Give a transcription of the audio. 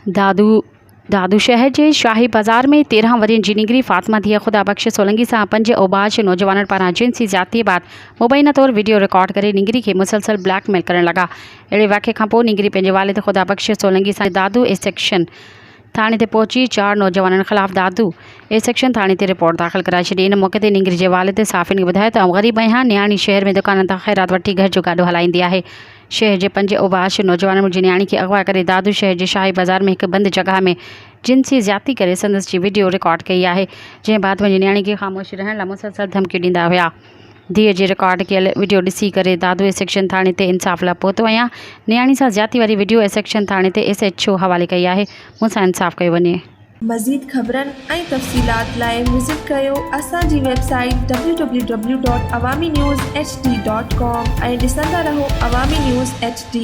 दादू शहर के शाही बाज़ार में 13 वरियन जी निगरी फातिमा दिया खुदा बख्श सोलंगी सां 5 औबाश नौजवानों पारां जिनसी ज़्यादती बाद मुबैना तौर वीडियो रिकॉर्ड करे निगरी के मुसलसल ब्लैकमेल करण लगा। अड़े वाक़े खां पोइ निगरी पंहिंजे वालिद खुदा बख्श सोलंगी सां दादू ए सेक्शन थाने ते पहुची 4 नौजवानों खिलाफ दादू ए सेक्शन थाने ते रिपोर्ट दाख़िल कराए छॾी। इन मौके ते निगरी जे वालिद साफ़िन खे ॿुधायो त ग़रीब आहियां, न्याणी शहर में दुकान तां ख़ैरात वठी घर जो गाॾो हलाईंदी आहे। शहर के 5 औबाश नौजवानों मुंहिंजी न्याणी खे अगवा करे दादू शहर के शाही बाज़ार में एक बंद जगह में जिनसी ज़्यादती करे संदसि जी वीडियो रिकॉर्ड कई है, जैं बाद मुंहिंजी न्याणी खे ख़ामोश रहण लाइ मुसलसल धमकियूं ॾींदा हुआ। धीअ जे रिकॉर्ड कयल वीडियो ॾिसी करे दादू ए सेक्शन थाने ते इंसाफ़ लाइ पहुतो आहियां। न्याणी सां ज़्यादती वारी वीडियो ए सेक्शन थाने ते SHO हवाले कई है, मूंसां इंसाफ़ कयो वञे। मज़ीद ख़बरन ऐं तफ़सीलात लाइ विज़िट कयो असांजी वेबसाइट www.awamiNewsHD.com ऐं ॾिसंदा रहो अवामी न्यूज़ HD।